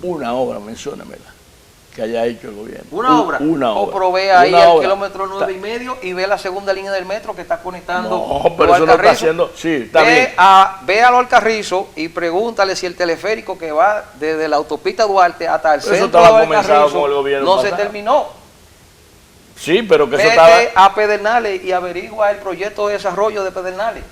Speaker 3: una obra, menciónamela, que haya hecho el gobierno.
Speaker 2: ¿Una obra?
Speaker 3: Una obra.
Speaker 2: O provee ahí
Speaker 3: Una
Speaker 2: el
Speaker 3: obra.
Speaker 2: kilómetro 9,5 y ve la segunda línea del metro que está conectando.
Speaker 3: No, pero eso no está haciendo. Sí, está bien.
Speaker 2: Ve al Carrizo y pregúntale si el teleférico que va desde la autopista Duarte hasta el
Speaker 3: Eso
Speaker 2: centro
Speaker 3: estaba
Speaker 2: del
Speaker 3: comenzado
Speaker 2: Carrizo
Speaker 3: con el gobierno
Speaker 2: no se
Speaker 3: pasado.
Speaker 2: terminó.
Speaker 3: Sí, pero que eso
Speaker 2: Vete
Speaker 3: estaba.
Speaker 2: a Pedernales y averigua el proyecto de desarrollo de Pedernales.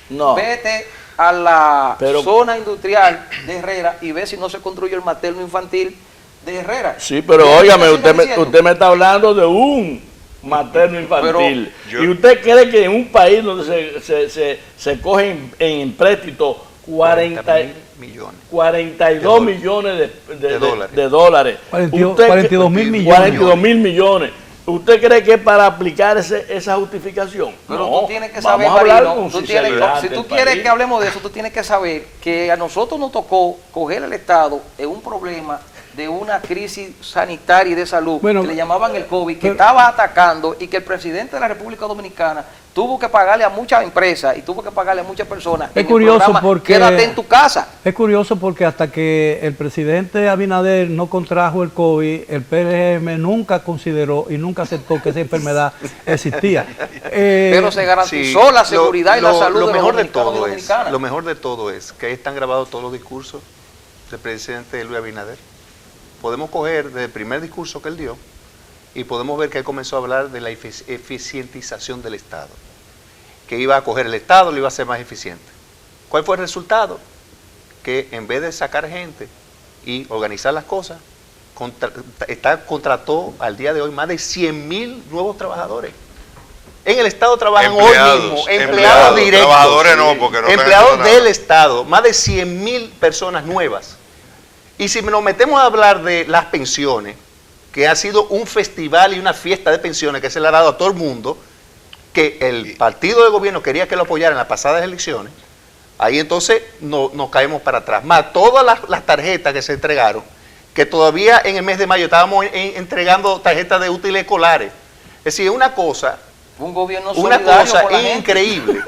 Speaker 3: No.
Speaker 2: Vete a la
Speaker 3: Pero-
Speaker 2: zona industrial de Herrera y ve si no se construye el materno infantil de Herrera.
Speaker 3: Sí, pero
Speaker 2: ¿Qué
Speaker 3: óigame,
Speaker 2: sigue
Speaker 3: usted
Speaker 2: diciendo?
Speaker 3: me está hablando de un materno infantil.
Speaker 5: Pero-
Speaker 3: ¿Y usted cree que en un país donde se cogen en préstito
Speaker 4: 40.000 millones.
Speaker 3: 42
Speaker 4: De
Speaker 3: millones
Speaker 4: de dólares.
Speaker 3: de dólares?
Speaker 1: 42.000 millones.
Speaker 3: 42.000 millones. ¿Usted cree que es para aplicar esa justificación?
Speaker 2: Pero
Speaker 3: No,
Speaker 2: tú tienes que saber,
Speaker 3: vamos a hablar
Speaker 2: Marino,
Speaker 3: con
Speaker 2: tú tienes-
Speaker 3: sinceridad
Speaker 2: si
Speaker 3: del
Speaker 2: tú quieres
Speaker 3: país.
Speaker 2: que hablemos de eso, tú tienes que saber que a nosotros nos tocó coger el Estado en un problema de una crisis sanitaria y de salud
Speaker 1: Bueno,
Speaker 2: que le llamaban el COVID, que
Speaker 1: pero-
Speaker 2: estaba atacando y que el presidente de la República Dominicana tuvo que pagarle a muchas empresas y tuvo que pagarle a muchas personas.
Speaker 1: Es
Speaker 2: en el
Speaker 1: curioso
Speaker 2: programa,
Speaker 1: porque-
Speaker 2: quédate en tu casa.
Speaker 1: Es curioso porque hasta que el presidente Abinader no contrajo el COVID, el PRM nunca consideró y nunca aceptó que esa enfermedad existía.
Speaker 2: Pero se garantizó
Speaker 4: Sí,
Speaker 2: la seguridad y la salud
Speaker 4: lo
Speaker 2: de los
Speaker 4: mejor de
Speaker 2: dominicanos y
Speaker 4: todo es,
Speaker 2: dominicanas.
Speaker 4: lo mejor de todo es que ahí están grabados todos los discursos del presidente Luis Abinader. Podemos coger desde el primer discurso que él dio y podemos ver que él comenzó a hablar de la eficientización del Estado, que iba a coger el Estado, lo iba a hacer más eficiente. ¿Cuál fue el resultado? Que en vez de sacar gente y organizar las cosas, contrató al día de hoy más de 100.000 nuevos trabajadores. En el Estado trabajan
Speaker 5: Empleados,
Speaker 4: hoy mismo empleados
Speaker 5: empleados,
Speaker 4: directos,
Speaker 5: trabajadores no, porque no están
Speaker 4: empleados
Speaker 5: haciendo
Speaker 4: del
Speaker 5: nada.
Speaker 4: Estado, más de 100.000 personas nuevas. Y si nos metemos a hablar de las pensiones, que ha sido un festival y una fiesta de pensiones que se le ha dado a todo el mundo, que el partido de gobierno quería que lo apoyara en las pasadas elecciones, ahí entonces nos caemos para atrás. Más todas las tarjetas que se entregaron, que todavía en el mes de mayo estábamos entregando tarjetas de útiles escolares. Es decir, una cosa
Speaker 2: Un gobierno
Speaker 4: una
Speaker 2: solidario
Speaker 4: cosa
Speaker 2: con la gente.
Speaker 4: increíble.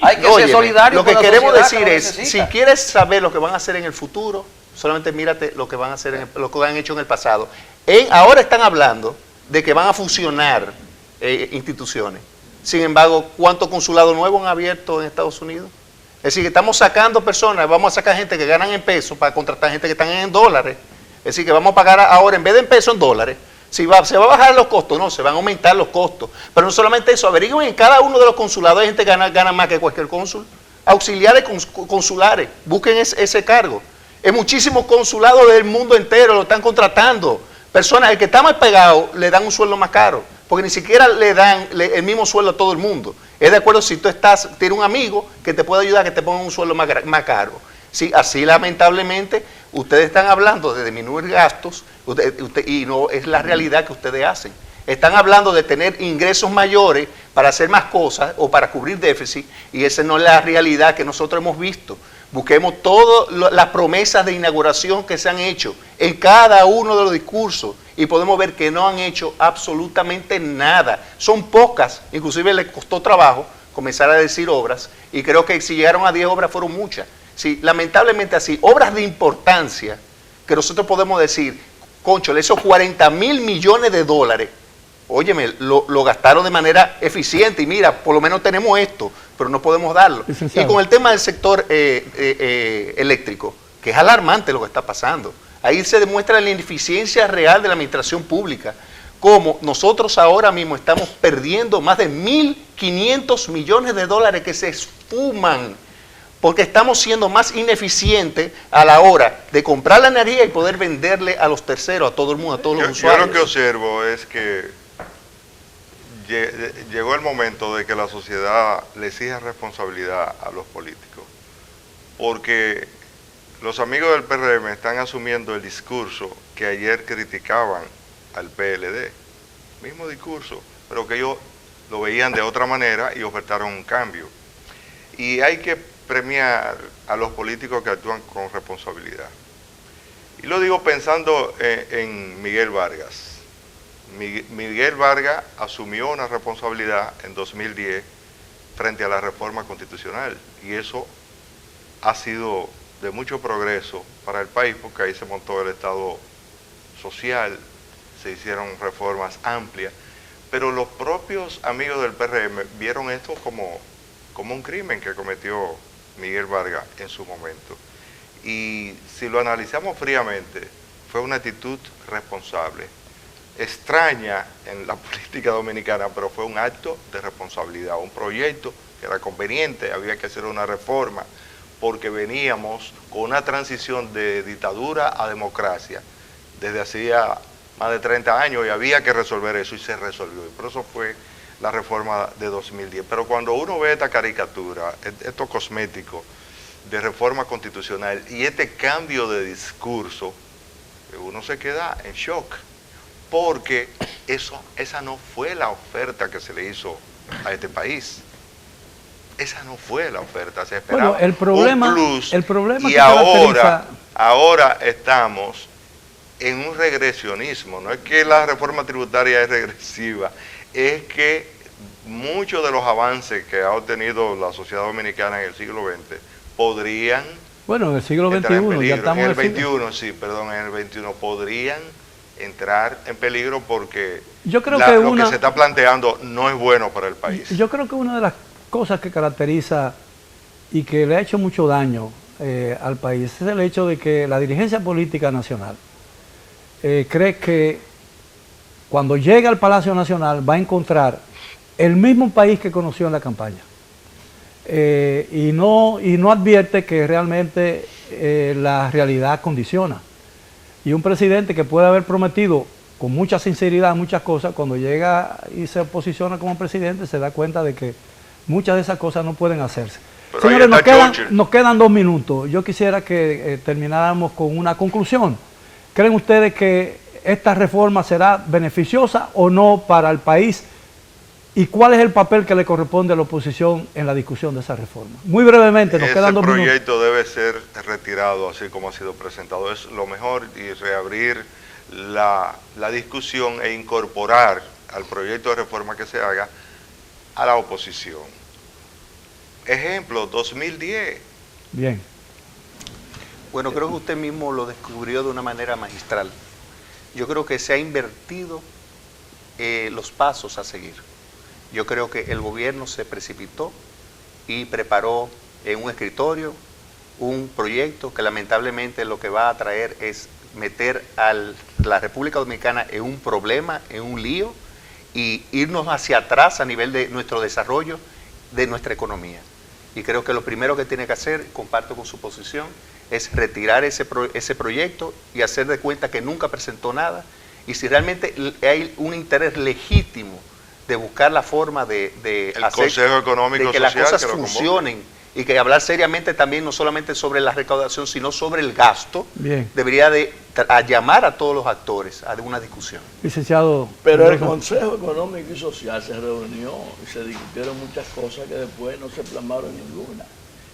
Speaker 2: Hay que ser
Speaker 4: Óyeme,
Speaker 2: solidario
Speaker 4: lo que
Speaker 2: con la
Speaker 4: queremos
Speaker 2: sociedad
Speaker 4: decir
Speaker 2: que lo
Speaker 4: es, si
Speaker 2: necesita.
Speaker 4: quieres saber lo que van a hacer en el futuro, solamente mírate lo que van a hacer, lo que han hecho en el pasado. Ahora están hablando de que van a fusionar instituciones. Sin embargo, ¿cuántos consulados nuevos han abierto en Estados Unidos? Es decir, que estamos sacando personas, vamos a sacar gente que ganan en pesos para contratar gente que están en dólares. Es decir, que vamos a pagar ahora, en vez de en pesos, en dólares. Se va a bajar los costos, no, se van a aumentar los costos. Pero no solamente eso, averigüen en cada uno de los consulados, hay gente que gana más que cualquier cónsul. Auxiliares consulares, busquen ese cargo. En muchísimos consulados del mundo entero lo están contratando. Personas, el que está más pegado, le dan un sueldo más caro, porque ni siquiera le dan el mismo sueldo a todo el mundo. Es de acuerdo si tú tienes un amigo que te puede ayudar a que te pongan un sueldo más caro. Sí, así lamentablemente ustedes están hablando de disminuir gastos y no es la realidad que ustedes hacen. Están hablando de tener ingresos mayores para hacer más cosas o para cubrir déficit y esa no es la realidad que nosotros hemos visto. Busquemos todas las promesas de inauguración que se han hecho en cada uno de los discursos y podemos ver que no han hecho absolutamente nada. Son pocas, inclusive les costó trabajo comenzar a decir obras y creo que si llegaron a 10 obras fueron muchas. Sí, lamentablemente así, obras de importancia que nosotros podemos decir, cónchale, esos 40.000 millones de dólares, óyeme, lo gastaron de manera eficiente y mira, por lo menos tenemos esto, pero no podemos darlo.
Speaker 1: Licenciado.
Speaker 4: Y con el tema del sector eléctrico, que es alarmante lo que está pasando, ahí se demuestra la ineficiencia real de la administración pública, como nosotros ahora mismo estamos perdiendo más de 1.500 millones de dólares que se esfuman, porque estamos siendo más ineficientes a la hora de comprar la energía y poder venderle a los terceros, a todo el mundo, a todos los
Speaker 5: Yo
Speaker 4: usuarios.
Speaker 5: lo que observo es que llegó el momento de que la sociedad le exija responsabilidad a los políticos, porque los amigos del PRM están asumiendo el discurso que ayer criticaban al PLD. Mismo discurso, pero que ellos lo veían de otra manera y ofertaron un cambio. Y hay que premiar a los políticos que actúan con responsabilidad. Y lo digo pensando en Miguel Vargas. Miguel Vargas asumió una responsabilidad en 2010 frente a la reforma constitucional, y eso ha sido de mucho progreso para el país, porque ahí se montó el Estado social, se hicieron reformas amplias, pero los propios amigos del PRM vieron esto como un crimen que cometió Miguel Vargas en su momento. Y si lo analizamos fríamente, fue una actitud responsable, extraña en la política dominicana, pero fue un acto de responsabilidad, un proyecto que era conveniente, había que hacer una reforma, porque veníamos con una transición de dictadura a democracia desde hacía más de 30 años y había que resolver eso, y se resolvió. Y por eso fue la reforma de 2010. Pero cuando uno ve esta caricatura, estos cosméticos de reforma constitucional y este cambio de discurso, uno se queda en shock, porque esa no fue la oferta que se le hizo a este país. Esa no fue la oferta, se esperaba
Speaker 1: bueno, el problema,
Speaker 5: un plus,
Speaker 1: el problema
Speaker 5: y
Speaker 1: que
Speaker 5: ahora estamos en un regresionismo. No es que la reforma tributaria es regresiva, es que muchos de los avances que ha obtenido la sociedad dominicana en el siglo XX podrían...
Speaker 1: Bueno, en el siglo XXI, ya estamos
Speaker 5: en el XXI, en el XXI podrían entrar en peligro, porque
Speaker 1: yo creo
Speaker 5: lo que se está planteando no es bueno para el país.
Speaker 1: Yo creo que una de las cosas que caracteriza y que le ha hecho mucho daño al país es el hecho de que la dirigencia política nacional cree que cuando llega al Palacio Nacional va a encontrar el mismo país que conoció en la campaña, y no advierte que realmente la realidad condiciona. Y un presidente que puede haber prometido con mucha sinceridad muchas cosas, cuando llega y se posiciona como presidente se da cuenta de que muchas de esas cosas no pueden hacerse.
Speaker 5: Pero
Speaker 1: señores, nos quedan 2 minutos. Yo quisiera que termináramos con una conclusión. ¿Creen ustedes que esta reforma será beneficiosa o no para el país? ¿Y cuál es el papel que le corresponde a la oposición en la discusión de esa reforma? Muy brevemente, nos quedan 2 minutos.
Speaker 5: Ese proyecto debe ser retirado así como ha sido presentado. Es lo mejor, y reabrir la discusión e incorporar al proyecto de reforma que se haga a la oposición. Ejemplo, 2010.
Speaker 1: Bien.
Speaker 4: Bueno, creo que usted mismo lo descubrió de una manera magistral. Yo creo que se ha invertido los pasos a seguir. Yo creo que el gobierno se precipitó y preparó en un escritorio un proyecto que lamentablemente lo que va a traer es meter a la República Dominicana en un problema, en un lío, y irnos hacia atrás a nivel de nuestro desarrollo, de nuestra economía. Y creo que lo primero que tiene que hacer, comparto con su posición, es retirar ese proyecto y hacer de cuenta que nunca presentó nada. Y si realmente hay un interés legítimo de buscar la forma de hacer
Speaker 5: Consejo Económico
Speaker 4: de que
Speaker 5: Social,
Speaker 4: las cosas funcionen, y que hablar seriamente también no solamente sobre la recaudación, sino sobre el gasto,
Speaker 1: bien,
Speaker 4: debería de llamar a todos los actores a una discusión.
Speaker 1: Licenciado.
Speaker 3: Pero el Consejo Económico y Social se reunió y se discutieron muchas cosas que después no se plasmaron ninguna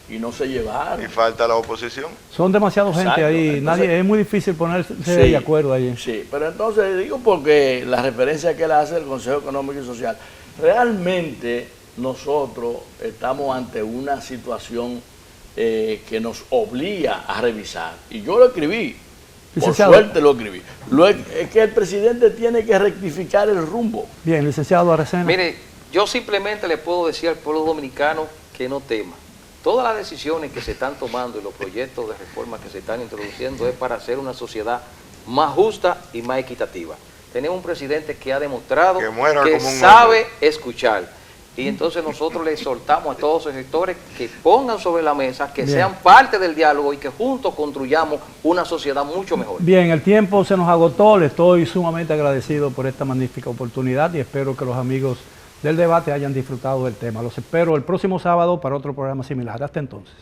Speaker 3: y no se llevaron.
Speaker 5: Y falta la oposición.
Speaker 1: Son demasiada gente
Speaker 3: Exacto.
Speaker 1: ahí,
Speaker 3: Entonces,
Speaker 1: es muy difícil ponerse de acuerdo ahí.
Speaker 3: Sí, pero entonces digo, porque la referencia que él hace del Consejo Económico y Social, realmente nosotros estamos ante una situación que nos obliga a revisar. Y yo lo escribí,
Speaker 1: Licenciado.
Speaker 3: por suerte lo escribí. Es que el presidente tiene que rectificar el rumbo.
Speaker 1: Bien, licenciado Aracena.
Speaker 2: Mire, yo simplemente le puedo decir al pueblo dominicano que no tema. Todas las decisiones que se están tomando y los proyectos de reforma que se están introduciendo es para hacer una sociedad más justa y más equitativa. Tenemos un presidente que ha demostrado que sabe escuchar. Y entonces nosotros le exhortamos a todos los sectores que pongan sobre la mesa, que sean parte del diálogo y que juntos construyamos una sociedad mucho mejor.
Speaker 1: Bien, el tiempo se nos agotó. Le estoy sumamente agradecido por esta magnífica oportunidad y espero que los amigos del debate hayan disfrutado del tema. Los espero el próximo sábado para otro programa similar. Hasta entonces.